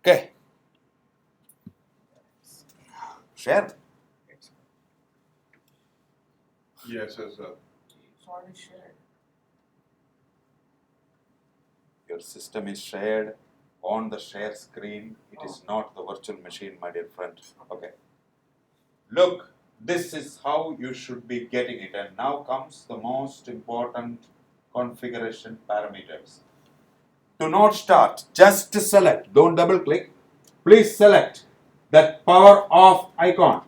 Okay. Share. Yeah, it says It's already shared. Your system is shared on the share screen. It is not the virtual machine, my dear friend. Okay. Look, this is how you should be getting it. And now comes the most important configuration parameters. Do not start. Just select. Don't double click. Please select that power off icon.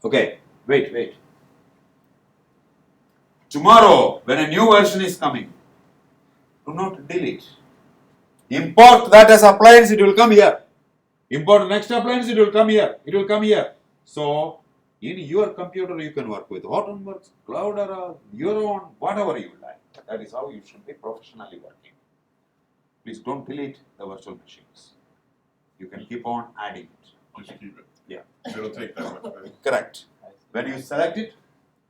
Okay. Wait. Tomorrow, when a new version is coming, do not delete. Import that as appliance, it will come here. Import next appliance, it will come here. It will come here. So, in your computer, you can work with Hortonworks, Cloudera, your own, whatever you like. That is how you should be professionally working. Please don't delete the virtual machines. You can keep on adding it. just keep it. Yeah. It'll take that much space. Correct. When you select it,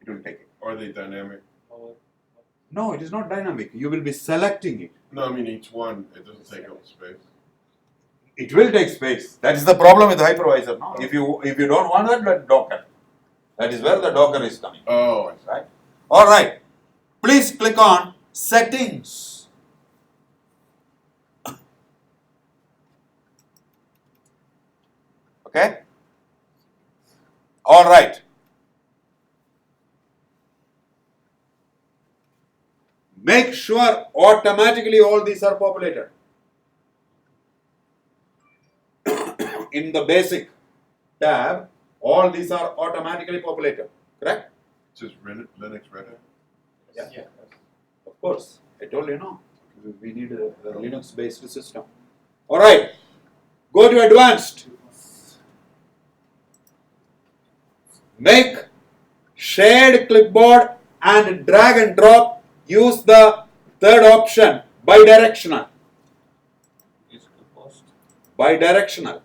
it will take it. Are they dynamic? No, it is not dynamic. You will be selecting it. No, I mean each one. It doesn't take up space. It will take space. That is the problem with the hypervisor. No? If you don't want that, then Docker. That is where the Docker is coming. Oh, I see. Right? All right. Please click on Settings. Okay. All right. Make sure automatically all these are populated. In the basic tab, all these are automatically populated. Correct? It says Linux Red Hat. Yeah. Of course. I told you no. We need a Linux based system. All right. Go to advanced. Make shared clipboard and drag and drop. Use the third option, bidirectional. Is the post. Bidirectional.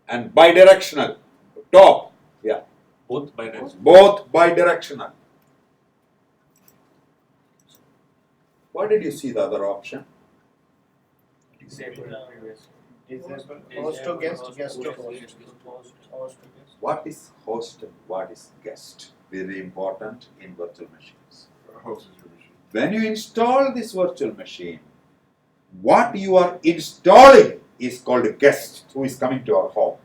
And bidirectional. Top. Yeah. Both by direction. Both bidirectional. What did you see the other option? Disable previous. Disable host to guest, guest to host. Host to guest. What is host and what is guest? Very important in virtual machines. Host is your machine. When you install this virtual machine, what you are installing is called a guest who is coming to our home.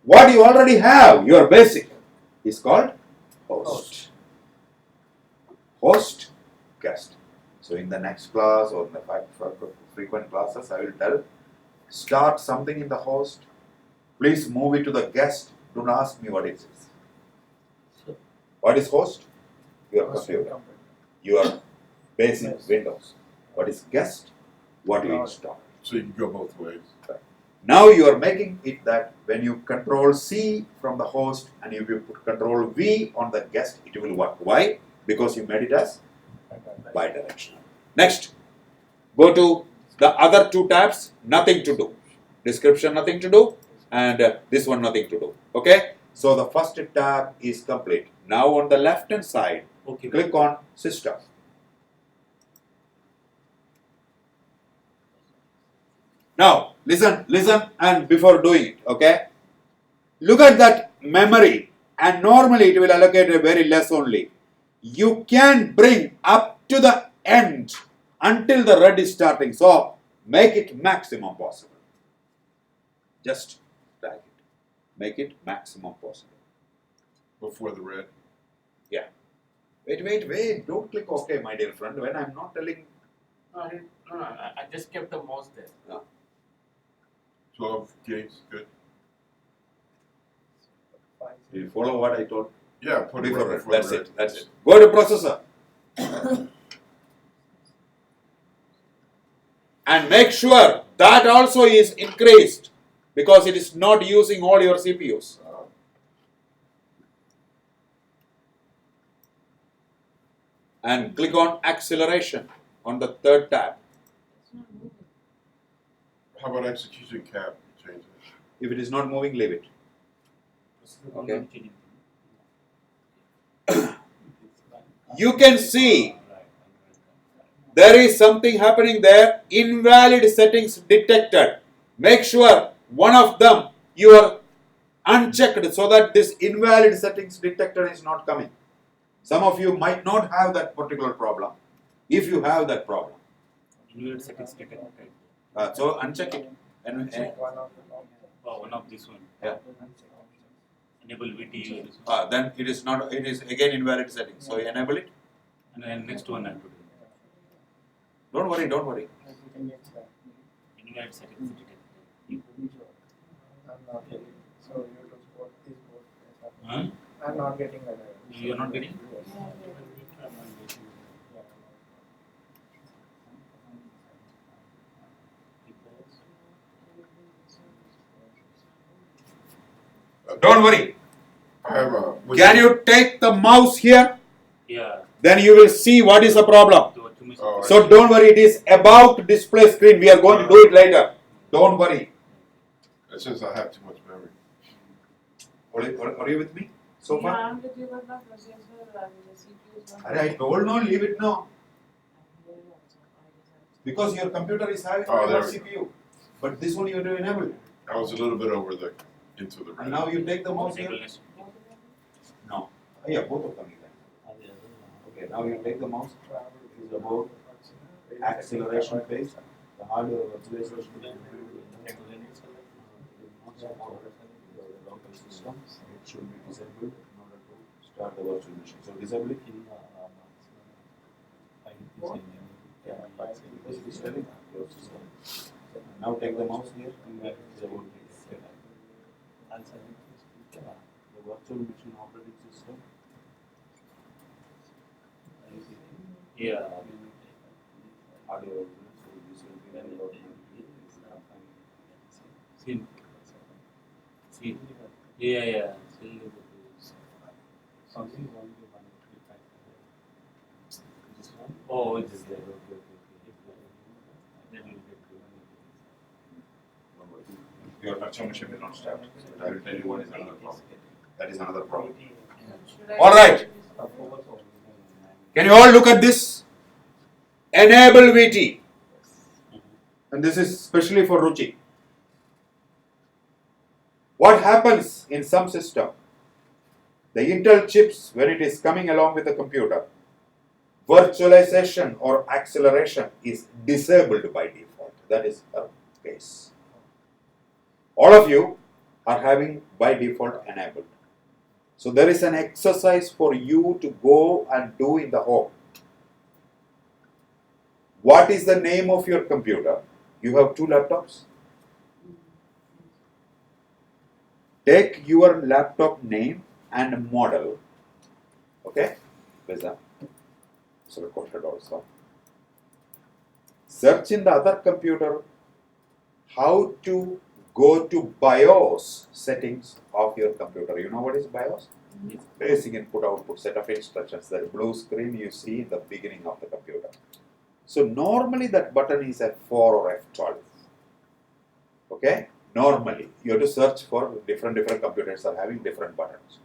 What you already have, your basic, is called host. Host, guest. So in the next class or in the frequent classes, I will tell, start something in the host. Please move it to the guest. Don't ask me what it is. What is host? Your computer. Your basic Windows. What is guest? What you install. So you can go both ways. Now you are making it that when you control C from the host and if you put control V on the guest, it will work. Why? Because you made it as bidirectional. Next, go to the other two tabs, nothing to do. Description, nothing to do. And this one, nothing to do. Okay? So the first tab is complete. Now on the left hand side, click on System. Now, listen, and before doing it, okay? Look at that memory, and normally it will allocate a very less only. You can bring up to the end until the red is starting. So, make it maximum possible. Just drag it. Make it maximum possible. Before the red. Yeah. Wait. Don't click OK, my dear friend, when I'm not telling. No, I just kept the mouse there. No. 12 gigs, good. Do you follow what I told? Yeah, put it Before right red. before That's red. it. That's it. Go to processor. And make sure that also is increased because it is not using all your CPUs. And click on acceleration on the third tab. How about execution cap? Change it. If it is not moving, leave it. Okay. You can see there is something happening there. Invalid settings detected. Make sure one of them you are unchecked so that this invalid settings detected is not coming. Some of you might not have that particular problem. If you have that problem, Invalid settings detected. so uncheck it. And Oh, one of this one. yeah. Enable VT. This one. Then it is not. It is again invalid settings. So enable it. And then next one I have to do. Don't worry. Don't worry. Invalid settings detected. I'm not getting. So you to support this board. Huh? I'm not getting that. You are not getting? Don't worry. I have a. Can you take the mouse here? Yeah. Then you will see what is the problem. Oh, So don't worry. It is about display screen. We are going to do it later. Don't worry. It says I have too much memory. Are you with me so far? Yeah, I'm with you, but my processor and the CPU is not. I told no. Leave it now. Because your computer is having Oh, a there CPU. But this one you have to enable. I was a little bit over into the And red. now you take the mouse here. Enable next. No. Yeah, both of them you can. Okay, now you take the mouse. It is about acceleration phase. The hardware virtualization. The local system. It should be disabled in order to start the virtual machine. So disable it. This is telling your system. Now take the mouse here and it is about the virtual machine operating system. Yeah. Hardware. So this will be very low. See. See. Yeah. See. This one. Oh, it is there. Then you get Your virtual machine will not start. So I will tell you what is another problem. That is another problem. Should I- All right. Can you all look at this? Enable VT. And this is especially for Ruchi. What happens in some system? The Intel chips, when it is coming along with the computer, virtualization or acceleration is disabled by default. That is a case. All of you are having by default enabled. So there is an exercise for you to go and do in the home. What is the name of your computer? You have 2 laptops. Take your laptop name and model. Okay? Where's that? So recorded also. Search in the other computer how to go to BIOS settings of your computer. You know what is BIOS? Basic input output set of instructions. That blue screen you see in the beginning of the computer. So normally that button is F4 or F12. Okay? Normally you have to search for different computers are having different buttons.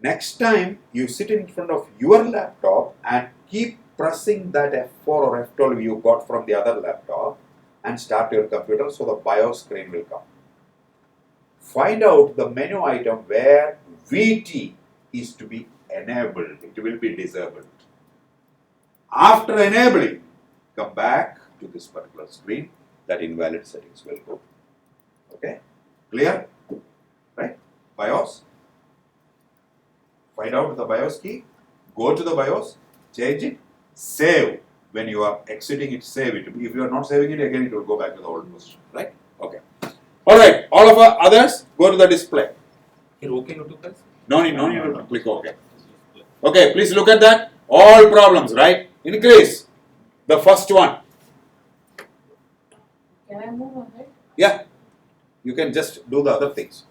Next time you sit in front of your laptop and keep pressing that F4 or F12 you got from the other laptop and start your computer, so the BIOS screen will come. Find out the menu item where VT is to be enabled. It will be disabled. After enabling, come back to this particular screen. That invalid settings will go. Okay? Clear? Right? BIOS. Find out the BIOS key. Go to the BIOS. Change it. Save. When you are exiting it, save it. If you are not saving it, again it will go back to the old position. Right? Okay. Alright. All of our others, go to the display. Here, okay, no to press? No need to click OK. Okay, please look at that. All problems, right? Increase. The first one. Can I move ahead? Yeah. You can just do the other things.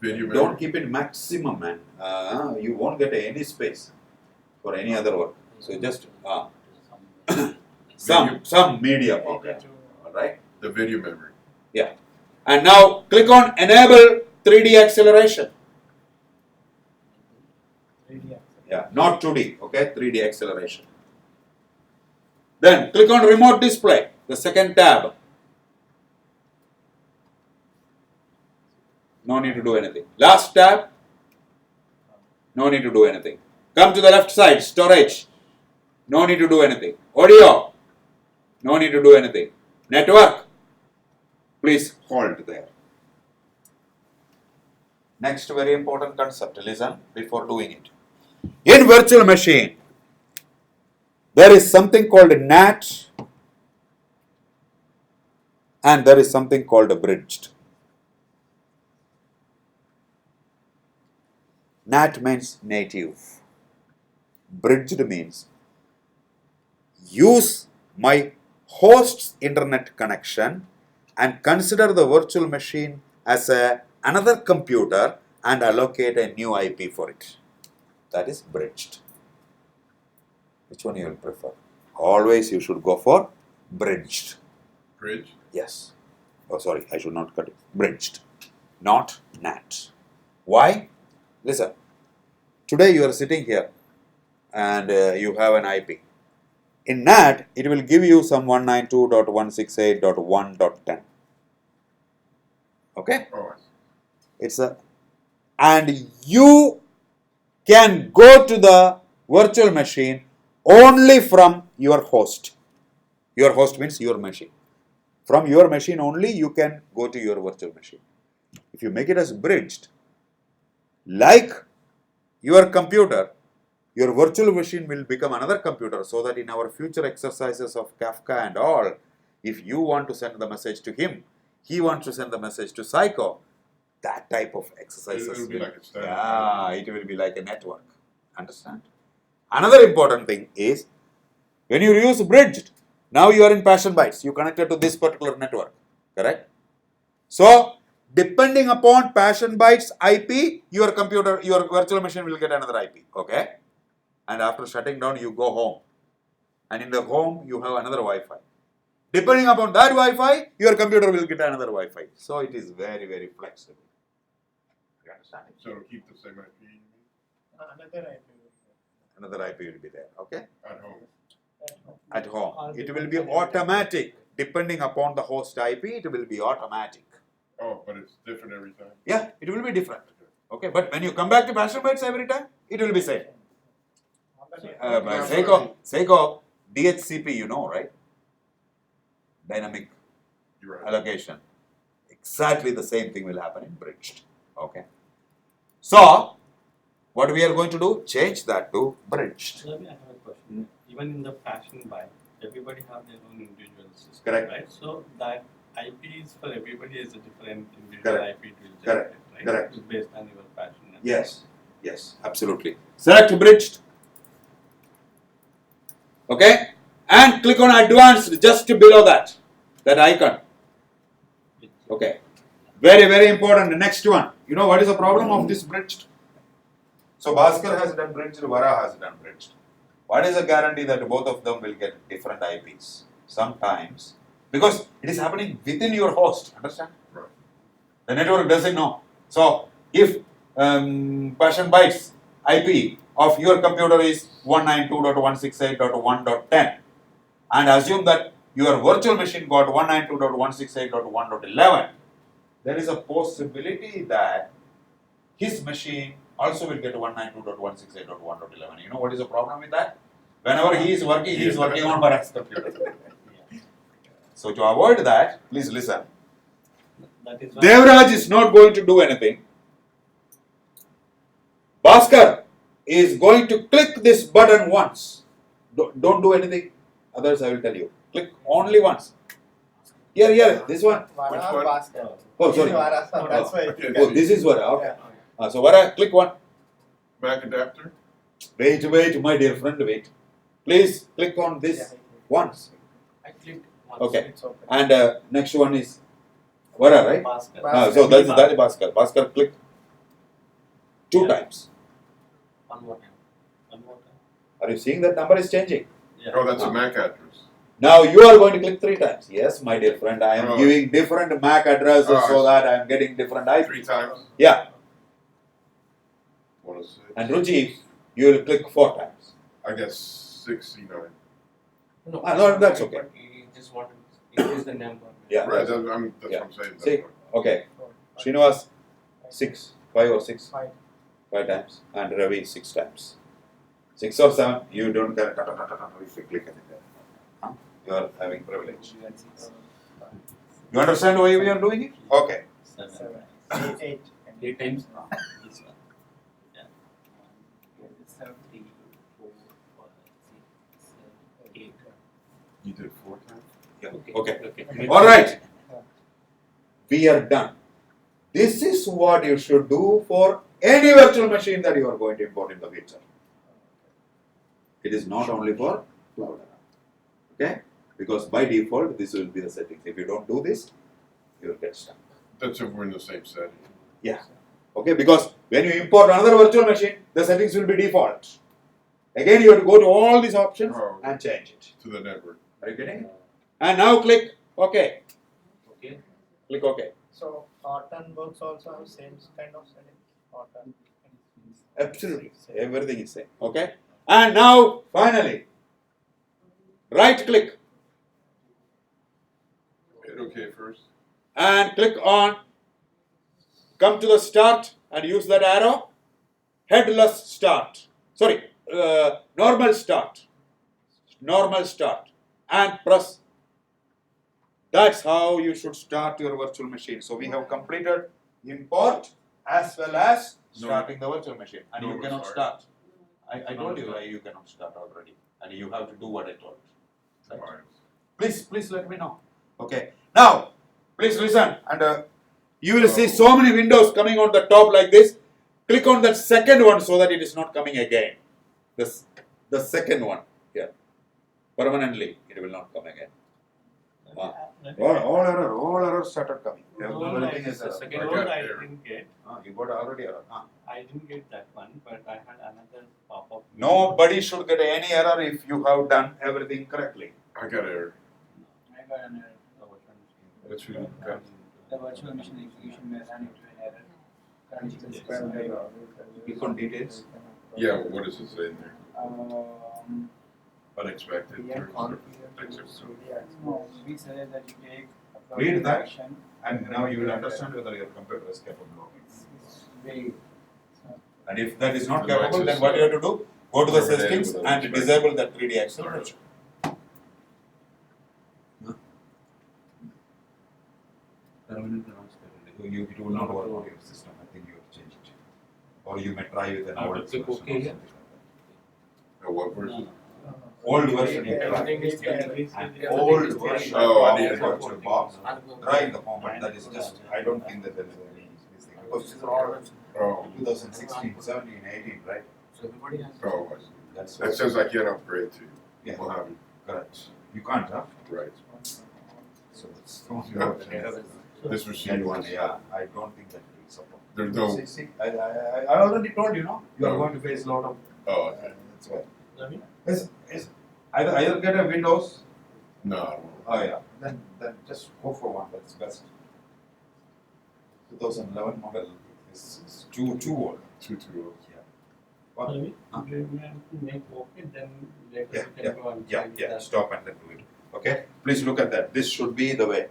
Video Don't memory. keep it maximum, man. You won't get any space for any other work. So just some medium. Okay. All right. The video memory. Yeah. And now click on enable 3D acceleration. 3D. Yeah, not 2D. Okay, 3D acceleration. Then click on remote display, the second tab. No need to do anything. Last tab, no need to do anything. Come to the left side, storage. No need to do anything. Audio, no need to do anything. Network, please hold there. Next very important concept, listen before doing it. In virtual machine, there is something called NAT and there is something called a bridged. NAT means native. Bridged means use my host's internet connection and consider the virtual machine as another computer and allocate a new IP for it. That is bridged. Which one you will prefer? Always you should go for bridged. Bridge? Yes. Oh, sorry, I should not cut it. Bridged, not NAT. Why? Listen. Today you are sitting here and you have an IP. In NAT, it will give you some 192.168.1.10. Okay? Oh, I see. It's a, and you can go to the virtual machine only from your host. Your host means your machine. From your machine only you can go to your virtual machine. If you make it as bridged, like your computer, your virtual machine will become another computer, so that in our future exercises of Kafka and all, if you want to send the message to him, he wants to send the message to Psycho, that type of exercises. It'll be like a standard. Yeah, it will be like a network. Understand? Another important thing is, when you use bridged, now you are in PassionBytes, you connected to this particular network, correct? So, depending upon PassionBytes IP, your computer, your virtual machine will get another IP, okay? And after shutting down, you go home. And in the home, you have another Wi-Fi. Depending upon that Wi-Fi, your computer will get another Wi-Fi. So, it is very, very flexible. You understand it? So it'll keep the same IP Another IP. Another IP will be there, okay? at home. At home. It will be automatic. Depending upon the host IP, it will be automatic. Oh, but it's different every time? Yeah, it will be different. Okay, but when you come back to PassionBytes every time, it will be same. Seiko, DHCP, you know, right? Dynamic You're right. allocation. Exactly the same thing will happen in bridged. Okay. So, what we are going to do? Change that to bridged. So let me have a question. Even in the PassionByte, everybody have their own individual system, Correct. right? So that IP is for everybody is a different individual Correct. IP to Correct. generate, right? Correct. It's based on your passion. And Yes. Yes, absolutely. Select bridged. Okay. And click on advanced just below that icon. Okay. Very, very important. The next one. You know what is the problem of this bridged? So Bhaskar has done bridged, Vara has done bridged. What is the guarantee that both of them will get different IPs? Sometimes, because it is happening within your host, understand? Right. The network doesn't know. So, if PassionBytes IP of your computer is 192.168.1.10 and assume that your virtual machine got 192.168.1.11, there is a possibility that his machine also will get 192.168.1.11. You know what is the problem with that? Whenever he is working on Bharat's computer. So to avoid that, please listen. That is why Devraj is not going to do anything. Bhaskar is going to click this button once. Don't do anything. Others I will tell you. Click only once. Here, this one. Which one? Bhaskar. Oh, sorry. Vara, that's why. Okay. Oh, this is Vara. Okay. Yeah. So Vara, click one. Mac adapter? Wait, my dear friend, wait. Please click on this once. I clicked once. Okay. It's open. And next one is Vara, right? Bhaskar. So that is Bhaskar. Bhaskar, click 2 Yeah. times. One more time. One more time. Are you seeing that number is changing? Yeah. Oh, that's a Mac address. Now you are going to click 3 times. Yes, my dear friend, I am Oh. giving different MAC addresses Oh, I so see. that I am getting different IP. 3 times? Yeah, 106. and Ruchi, you will click 4 times. I guess 69. No, No, that's okay. But you just want to increase the number. Yeah. Right, that's Yeah. what I'm saying. That's See? what- Okay. Srinivas, 5 or 6? Five. 5 times. And Ravi, 6 times. 6 or 7, you don't get if you click anything. Huh? You are having privilege. You understand why we are doing it? Okay. 7. 8. 8 times this one. Yeah. 3, 4, 5, 6, 7, 8. You did 4 times? Yeah. Okay. Okay. All right. We are done. This is what you should do for any virtual machine that you are going to import in the future. It is not only for cloud. Okay? Because by default, this will be the settings. If you don't do this, you will get stuck. That's if we're in the same setting. Yeah. Okay? Because when you import another virtual machine, the settings will be default. Again, you have to go to all these options Oh. and change it. To the network. Are you getting it? And now click OK. Okay. Click OK. So Horton works also have same kind of setting. Horton. Absolutely. Everything is same. Okay? And now, finally, right click Hit OK first. and click on, come to the start and use that arrow, headless start. Sorry, normal start. Normal start. And press. That's how you should start your virtual machine. So we have completed import as well as starting the virtual machine. And you Normal cannot start. start. I told you you cannot start already. And you have to do what I told. Right? Fine. Please let me know. Okay. Now, please listen. And you will see so many windows coming on the top like this. Click on that second one so that it is not coming again. The second one here. Permanently, it will not come again. All errors started coming. Everything is the error. second I one got I error. didn't get. You got already error. I didn't get that one, but I had another pop-up. Nobody should get any error if you have done everything correctly. I got error. I got an error. What you got? The virtual machine execution may run into an error. Currently, Click on details. Yeah, well, what does it say in there? um, Unexpected. PM or config. No, we said that you take a Read that. action. And now you will understand whether your computer is capable of it. It's vague. And if that is not The capable, then devices, what you have to do? Go to the Disable settings the and device. disable the 3D acceleration. It will not work on your system. I think you have to change it. Or you may try with an I old will click version or OK here. something like Oh, what version? that. Old version you try. Everything is An old version Oh, I need of it. the virtual box. Try in the format. That is just, I don't think that there is any this thing. Because these are all Oh, 2016, 17, 18, right? So everybody has. oh, I see. That's That says I can't upgrade to. Yeah. We'll have it. correct. You can't, huh? Right. So it's not your This machine that one, was. yeah. I don't think that will support. There's no. See, I already told you, no? You are Oh. going to face a lot of. Oh, okay. That's why. Ravi? Is either get a Windows. No. Oh yeah. Then just go for one. That's best. 2011 model is too old. Too old. Yeah. What? Ravi, Huh? do you have to make OK, then later Yeah, you can go and change Yeah. that. Stop and then do it. Okay. Please look at that. This should be the way.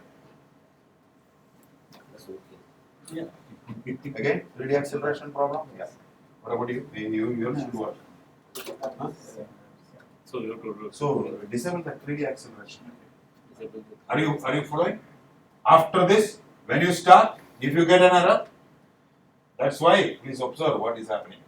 Yeah. Again, 3D acceleration problem. Yeah. What about you? You should work. Huh? So you have to So disable the 3D acceleration. disable the. Are you following? After this, when you start, if you get an error, that's why please observe what is happening.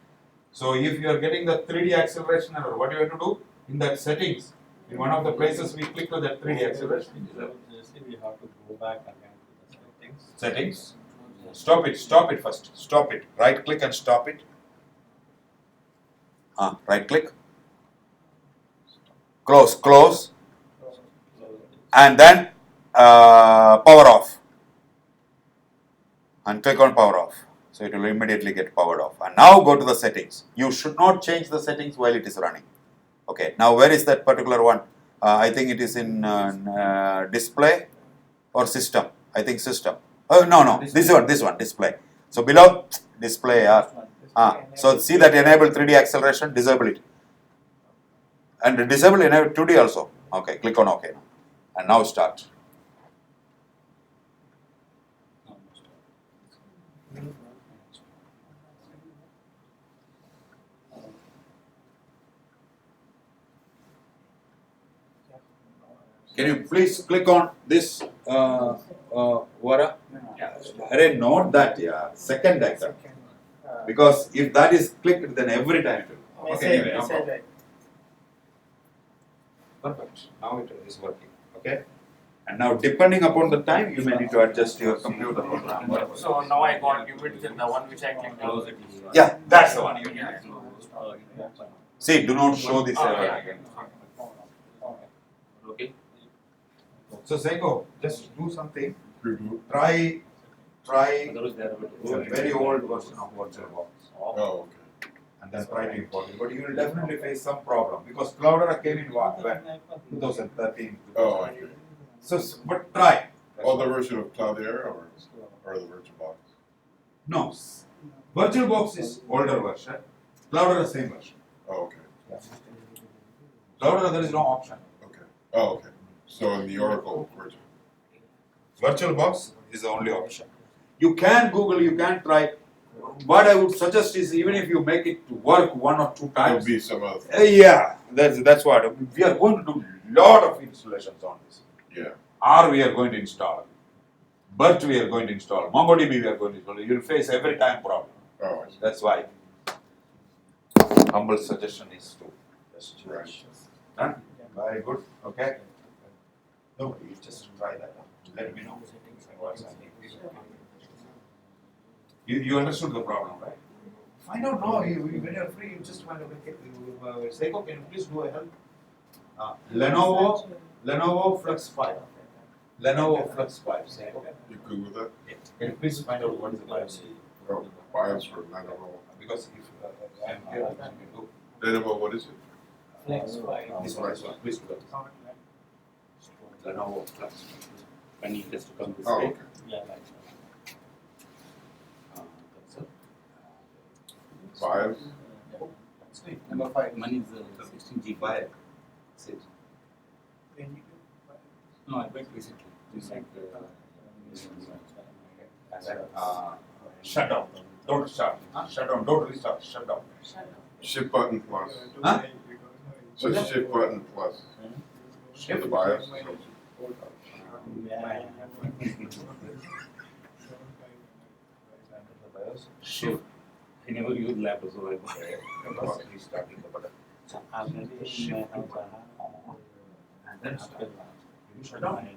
So if you are getting the 3D acceleration error, what you have to do in that settings, in one of the places we click on that 3D acceleration. Jesse, we have to go back again to the settings. Settings. Stop it first. Stop it. Right click and stop it. Right click. Close. And then power off. And click on power off. So it will immediately get powered off. And now go to the settings. You should not change the settings while it is running. Okay, now where is that particular one? I think it is in display or system. I think system. Oh, no, this one, display. So below, display. So see that enable 3D acceleration, disable it. And disable enable 2D also. Okay, click on OK now. And now start. Can you please click on this, Vara? Array, not that, yeah. Second icon. Because if that is clicked, then every time it will. Okay, anyway, no problem. Perfect. Now it is working. Okay. And now, depending upon the time, you may need to adjust your computer program. So now I got give it the one which I clicked on. Yeah, that's the one you need. See, do not show this ever again. Okay. So, Seiko, just do something. Preview. Try Otherwise they are a very old version of VirtualBox. Oh, okay. And then try to import it. But you will definitely face some problem because Cloudera came in what? When? 2013. Oh, okay. So, but try. Oh, the version of Cloudera or the VirtualBox? No. VirtualBox is older version. Cloudera same version. Oh, okay. Cloudera there is no option. Okay. Oh, okay. So in the Oracle version. VirtualBox is the only option. You can Google, you can try. What I would suggest is even if you make it to work 1 or 2 There'll times. be some other. Yeah, that's what. We are going to do lot of installations on this. Yeah. R we are going to install. BERT we are going to install. MongoDB we are going to install. You will face every time problem. Oh, I see. That's why. Humble suggestion is to just Right. Done? Very good. Okay. No, you just try that. Let me know. You understood the problem, right? Find out now. When you're free, you just want to make it. Seiko, can you please do a help? Lenovo Flux 5. Lenovo Flux 5. Seiko. You Google that? Can you please find out what is the BIOS? Oh, BIOS for Lenovo. Because if I'm here, I can do Lenovo, what is it? Flex by. this one. Please do that. Lenovo Flux. When you just come this Oh, way. okay. Yeah, like that's it. BIOS? Number 5. Mine is 16 GB. Buy it. No, I went recently. It's like And then shut down. Don't start. Shut down. Don't restart. Shut down. Shift button plus. Huh? Just shift button plus. For the BIOS. Shift. I never use laptop, so I Plus restarting the button. Shift. And then start. You shut down.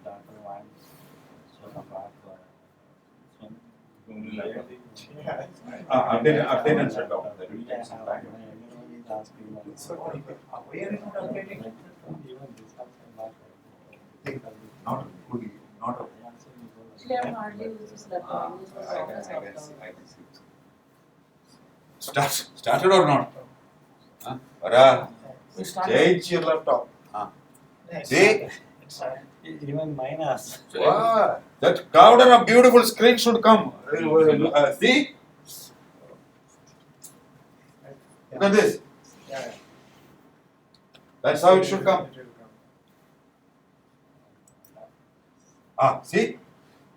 Update and shut down. That will take some time. So, why are you not updating? Not fully. Not a. Actually, I hardly use this laptop. Use this office I can laptop. see. I can see. Started or not? Huh? Vara, change your laptop. See? Even mine has. Wow, that Cloudera beautiful screen should come. See? Look at this. That's how it should come. See?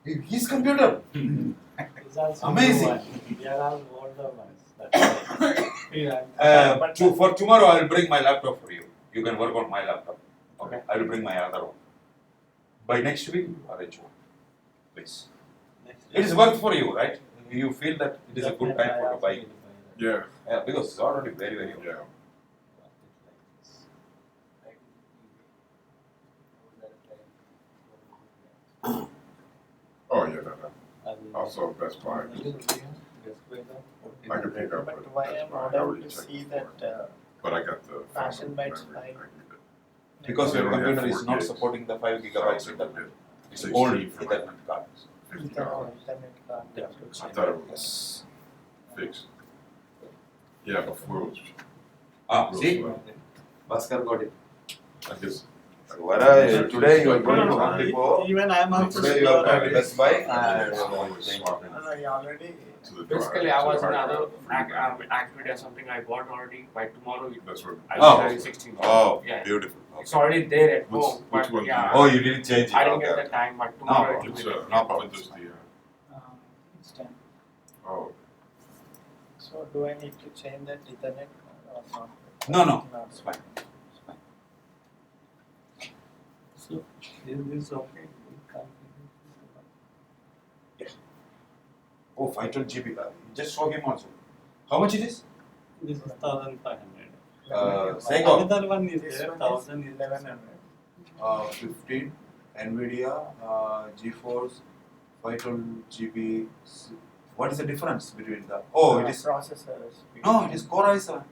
His computer. Amazing. We are all older ones. For tomorrow, I will bring my laptop for you. You can work on my laptop. Okay? I will bring my other one. By next week, arrange one. Please. It is worth for you, right? You feel that it is a good time for to buy. Yeah. Yeah, because it's already very, very old. Yeah. Oh, yeah, no. Also, Best Buy. I can pick up But at why Best I'm Buy. I ordered already to checked see before. that But I got the. PassionBytes memory. 5. I need it. Because your You only have computer is 4 not gigs. supporting the 5 So gigabytes it Ethernet. did It's 16 old for like Ethernet card. $50. Ethernet card. I thought it was fixed. Yeah, before it was. See? Bhaskar got it. I guess. So, Vara, today you are going to Home Depot. Even I am also. Today you are going to Best Buy. Always swapping. No, he already to the drive. Basically, I to the was in hard other drive. activity or something I got already. By tomorrow, That's what. I Oh. will have 16. Oh, Yeah. beautiful. It's already there at Which- home, which but one do yeah, you Oh, you didn't change it. I didn't Okay. get the time, but tomorrow it will What's be there. No problem. what does the It's 10. oh So do I need to change that Ethernet or not? No, it's fine. It's fine. So is this okay? Oh, 512 GB. Just show him also. How much it is? This is 1,500. Sego. Another one is This there, one is 1,000 is 1100. 15 NVIDIA GeForce 512 GB. What is the difference between the? Oh, it is. Processors. No, it is Core i7.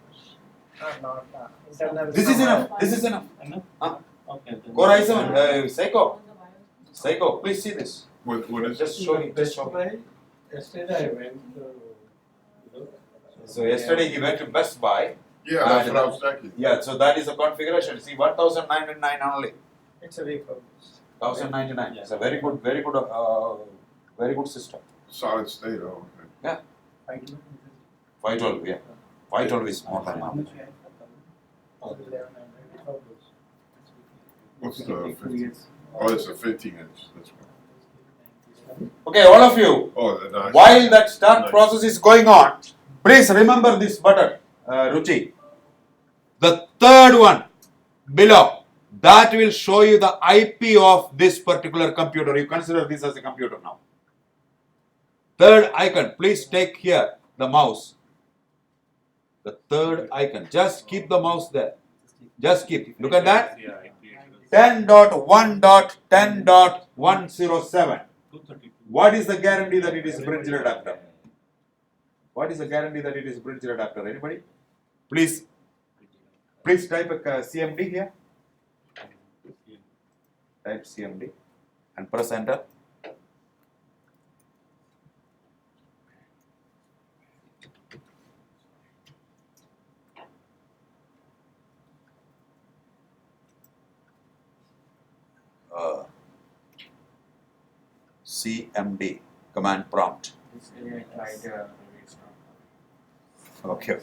Not internal. This is enough. This is enough. enough? Huh? Okay. Then Core i7. Seiko. On the BIOS. Seiko. Please see this. what is Just it? show him. Just show him. Yesterday I went to look. So yesterday he went to Best Buy. Yeah, that's what I was checking. Yeah. So that is the configuration. See, 1,909 only. It's a refurbished. 1,099. Yeah. It's a very good, very good system. Solid state. Oh, okay. 512. Yeah. 512 is more than How enough. much you had? 1100 refurbished. What's the 15? Oh, it's a 15-inch. That's one. Okay, all of you. Oh, the nice. While that start Nice. process is going on, please remember this button, Ruchi. The third one below, that will show you the IP of this particular computer. You consider this as a computer now. Third icon, please take here the mouse. The third icon, just keep the mouse there. Just keep. Look at that. Yeah, I created 10.1.10.107. 232. What is the guarantee that it is bridge adapter? What is the guarantee that it is bridge adapter? Anybody? Please type a CMD here. Type CMD and press enter. CMD command prompt. Basically, I tried. Maybe it's not. Okay.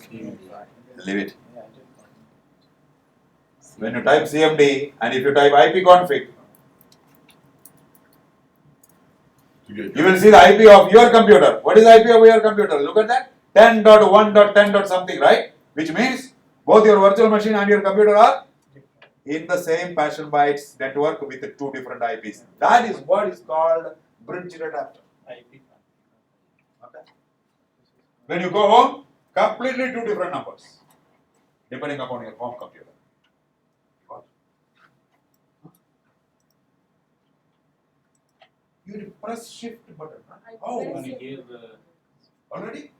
Leave it. Yeah, When you type CMD and if you type ipconfig, you will see the IP of your computer. What is the IP of your computer? Look at that. 10.1.10. something, right? Which means both your virtual machine and your computer are in the same PassionBytes network with the two different IPs. That is what is called bridge adapter. IP. Okay. When you go home, completely two different numbers, depending upon your home computer. You press shift button. Huh? Oh, press Only it. here, already?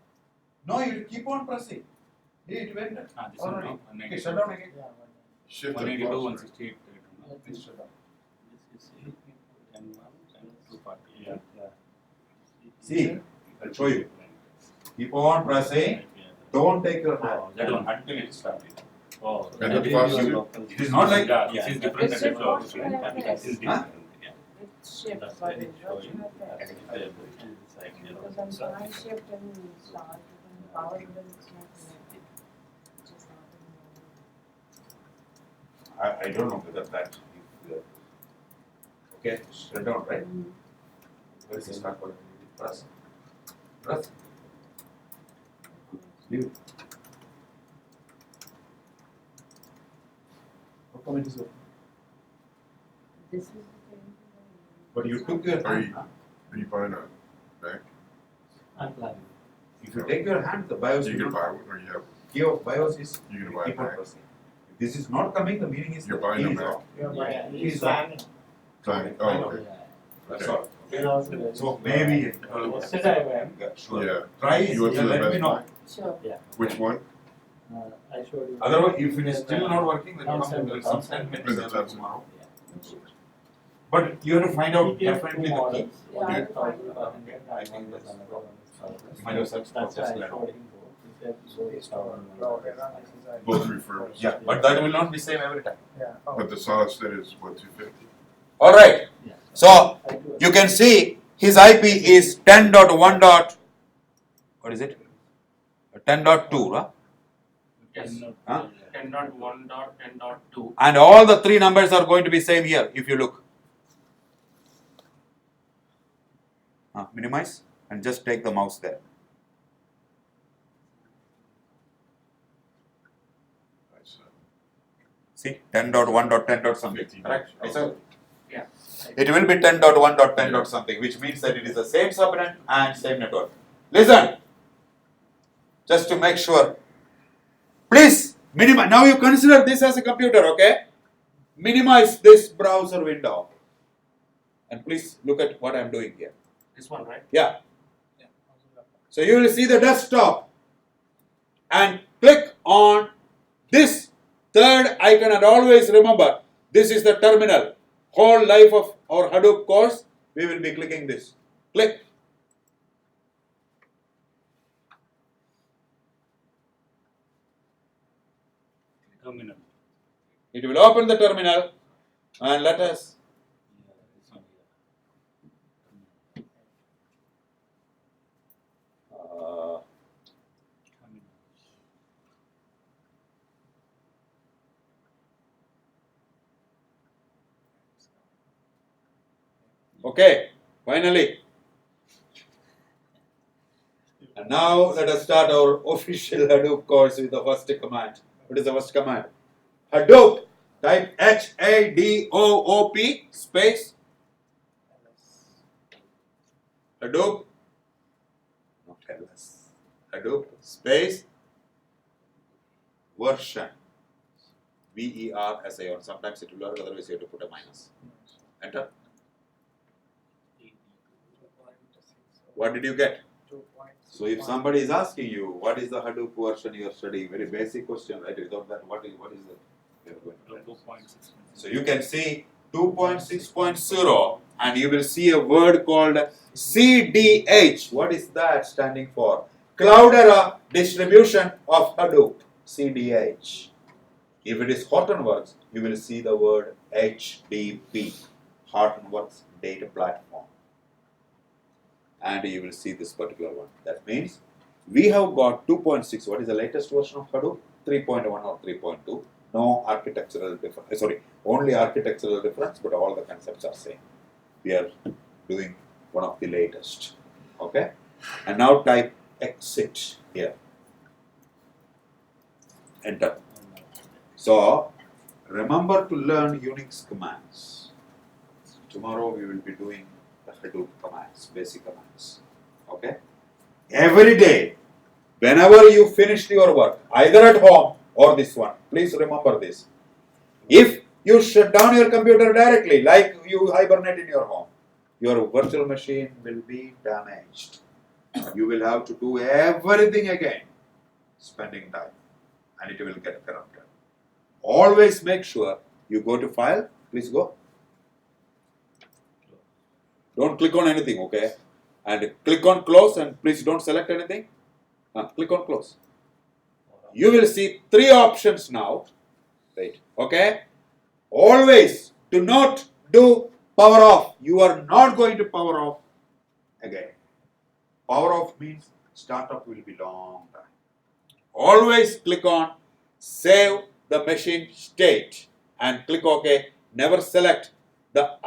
No, you keep on pressing. It went this already. one, no, Okay, shut down again. yeah. Shift and 182, plus, 168. Please shut down. This is 10, 1, 240. Yeah. See, I'll show you. Keep on pressing. Don't take your hand. That one until it started. Oh, And that the is first your you- local. It is not like- Yeah, this is different It's than a the watch different. like This is this. different. Yeah. It's shift, That's but why it's it's showing. not like that. Because I'm trying shift and start and power button it's not connected. It's just not I don't know whether that. Okay, shut down, right? in Where is the start button? Press. Press. Leave it. How come it is open? This is the thing. But you took your Are hand. you- Huh? are you buying a Mac? I'm planning. If you take your hand, the BIOS You will can not buy come. one, or you have, Key of BIOS is you can you buy a keep on Mac. pressing. If this is not coming, the meaning is You're the buying key a is Mac. off. You're buying. Key is He's off. planning. Planning. I Oh, know. okay. That's Okay. all. So maybe. Yesterday I went. Yeah, sure. Yeah. Try it. You went to Yeah, the let me Best know. Buy? Sure. Which one? I showed you. Otherwise, if it is still not working, then Outside come the- with some outside 10 the- minutes Is it early outside? tomorrow. But you have to find out definitely the key. Yeah, I'll find it. I think that's You might have searched for That's why just I like- showed him both. He said, so it's Both refurbished. Yeah, but that will not be same every time. Yeah. Oh. But the solid state is what, 250? All right. Yeah. So you can see his IP is 10.1. what is it? 10.2, right? Yes. Huh? 10.1.10.2. And all the three numbers are going to be same here if you look. Minimize and just take the mouse there. See, 10.1.10. something. Correct? Yeah. It will be 10.1.10. something, which means that it is the same subnet and same network. Listen, just to make sure. Please minimize. Now you consider this as a computer, okay? Minimize this browser window. And please look at what I am doing here. This one, right? Yeah. So you will see the desktop and click on this third icon and always remember this is the terminal. Whole life of our Hadoop course, we will be clicking this. Click. Terminal. It will open the terminal and let us. Yeah, this one here. Terminal. Okay, finally. And now let us start our official Hadoop course with the first command. What is the first command? Hadoop. Type Hadoop space. Hadoop. Not ls. Hadoop space version. version. Sometimes it will work, otherwise you have to put a minus. Enter. What did you get? 2.6. So if somebody is asking you what is the Hadoop version you are studying, very basic question, right? Without that, what is it? We are going to learn. 2.6. So you can see 2.6.0 and you will see a word called CDH. What is that standing for? Cloudera Distribution of Hadoop. CDH. If it is Hortonworks, you will see the word HDP. Hortonworks Data Platform. And you will see this particular one. That means we have got 2.6. What is the latest version of Hadoop? 3.1 or 3.2. No architectural difference. Only architectural difference, but all the concepts are same. We are doing one of the latest. Okay? And now type exit here. Enter. So, remember to learn Unix commands. Tomorrow we will be doing the Hadoop commands, basic commands. Okay? Every day, whenever you finish your work, either at home or this one, please remember this. If you shut down your computer directly, like you hibernate in your home, your virtual machine will be damaged. You will have to do everything again, spending time, and it will get corrupted. Always make sure you go to file, please go. Don't click on anything, okay? And click on close and please don't select anything. Click on close. You will see three options now. Right, okay? Always do not do power off. You are not going to power off again. Power off means startup will be long time. Always click on save the machine state and click OK. Never select the,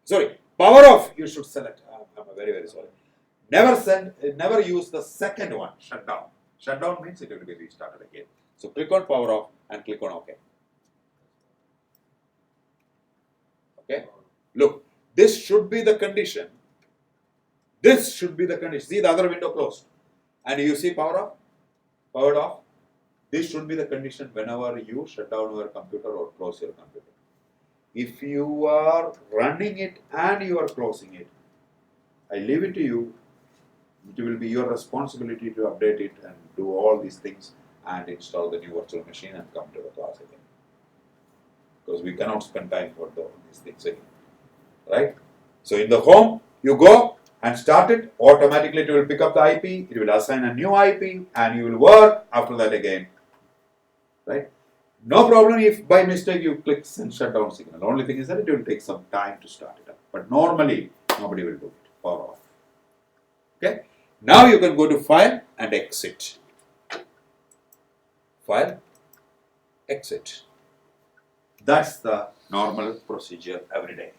sorry. Power off you should select. I'm very sorry. Never use the second one, shutdown. Shutdown means it will be restarted again. So click on power off and click on OK. Okay? Look, this should be the condition. This should be the condition. See the other window closed. And you see power off, powered off. This should be the condition whenever you shut down your computer or close your computer. If you are running it and you are closing it, I leave it to you. It will be your responsibility to update it and do all these things and install the new virtual machine and come to the class again. Because we cannot spend time for these things again. Right? So in the home, you go and start it. Automatically it will pick up the IP. It will assign a new IP and you will work after that again. Right? No problem if by mistake you click send shutdown signal. The only thing is that it will take some time to start it up. But normally, nobody will do it. Power off. Okay? Now you can go to File and Exit. File, Exit. That's the normal procedure every day.